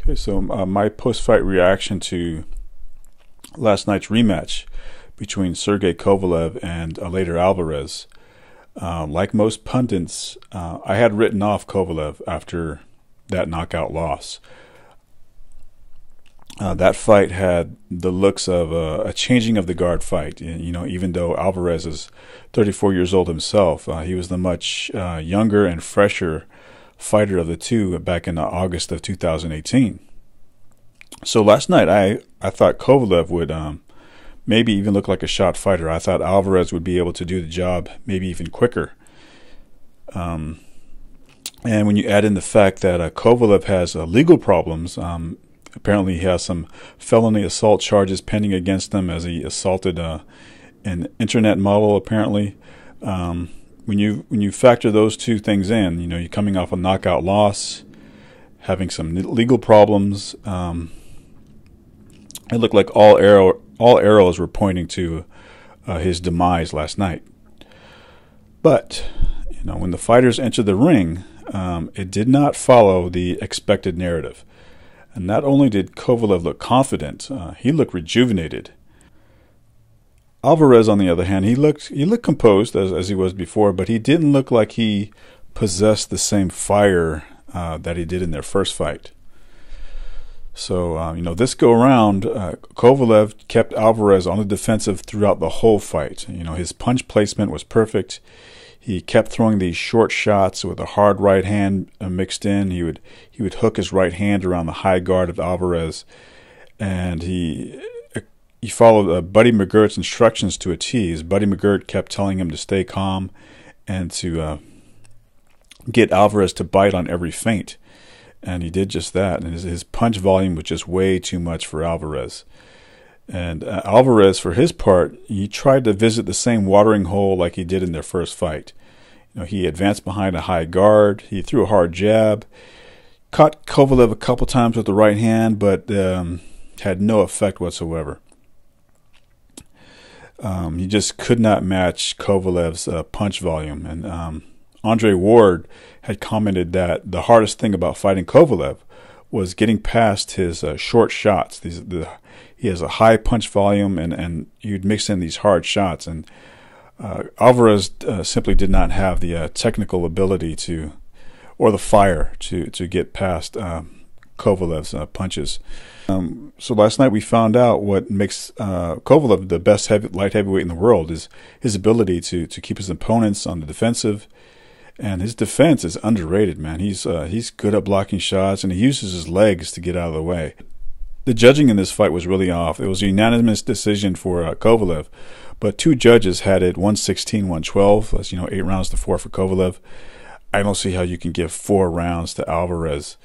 Okay, so my post-fight reaction to last night's rematch between Sergey Kovalev and later Alvarez. Like most pundits, I had written off Kovalev after that knockout loss. That fight had the looks of a changing of the guard fight. You know, even though Alvarez is 34 years old himself, he was the much younger and fresher fighter of the two back in August of 2018. So last night I thought Kovalev would maybe even look like a shot fighter. I thought Alvarez would be able to do the job maybe even quicker. And when you add in the fact that Kovalev has legal problems, apparently he has some felony assault charges pending against him as he assaulted an internet model apparently. When you factor those two things in, you know, you're coming off a knockout loss, having some legal problems. It looked like all arrows were pointing to his demise last night. But you know, when the fighters entered the ring, it did not follow the expected narrative. And not only did Kovalev look confident, he looked rejuvenated. Alvarez, on the other hand, he looked composed as he was before, but he didn't look like he possessed the same fire that he did in their first fight. So, you know, this go around, Kovalev kept Alvarez on the defensive throughout the whole fight. You know, his punch placement was perfect. He kept throwing these short shots with a hard right hand mixed in. He would hook his right hand around the high guard of Alvarez, and he followed Buddy McGirt's instructions to a T. Buddy McGirt kept telling him to stay calm and to get Alvarez to bite on every feint. And he did just that. And his punch volume was just way too much for Alvarez. And Alvarez, for his part, he tried to visit the same watering hole like he did in their first fight. You know, he advanced behind a high guard. He threw a hard jab. Caught Kovalev a couple times with the right hand, but had no effect whatsoever. He just could not match Kovalev's punch volume. And Andre Ward had commented that the hardest thing about fighting Kovalev was getting past his short shots. He has a high punch volume, and you'd mix in these hard shots. And Alvarez simply did not have the technical ability or the fire to get past Kovalev's punches. So last night we found out what makes Kovalev the best light heavyweight in the world is his ability to keep his opponents on the defensive, and his defense is underrated, man. He's good at blocking shots, and he uses his legs to get out of the way. The judging in this fight was really off. It was a unanimous decision for Kovalev, but two judges had it 116-112. That's 8 rounds to 4 for Kovalev. I don't see how you can give 4 rounds to Alvarez.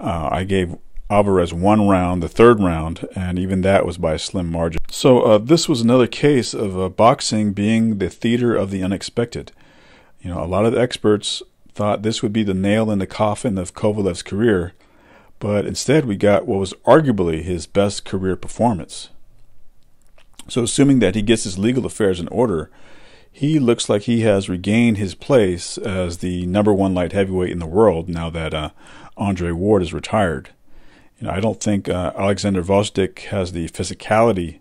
I gave Alvarez 1 round, the third round, and even that was by a slim margin. So this was another case of boxing being the theater of the unexpected. You know, a lot of the experts thought this would be the nail in the coffin of Kovalev's career, but instead we got what was arguably his best career performance. So assuming that he gets his legal affairs in order, he looks like he has regained his place as the #1 light heavyweight in the world now that Andre Ward is retired. You know, I don't think Alexander Vosdik has the physicality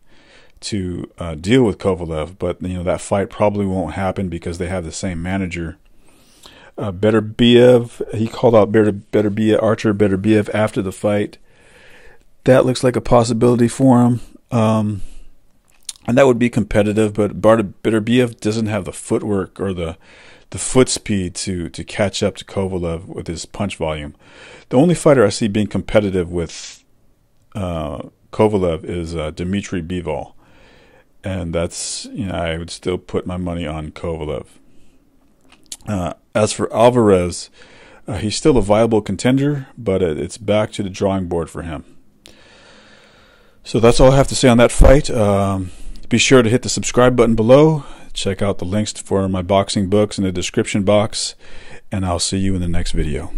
to deal with Kovalev, but that fight probably won't happen because they have the same manager. Beterbiev, he called out Artur Beterbiev after the fight. That looks like a possibility for him, and that would be competitive. But Beterbiev doesn't have the footwork or the foot speed to catch up to Kovalev with his punch volume. The only fighter I see being competitive with Kovalev is Dmitry Bivol. And that's, I would still put my money on Kovalev. As for Alvarez, he's still a viable contender, but it's back to the drawing board for him. So that's all I have to say on that fight. Be sure to hit the subscribe button below. Check out the links for my boxing books in the description box, and I'll see you in the next video.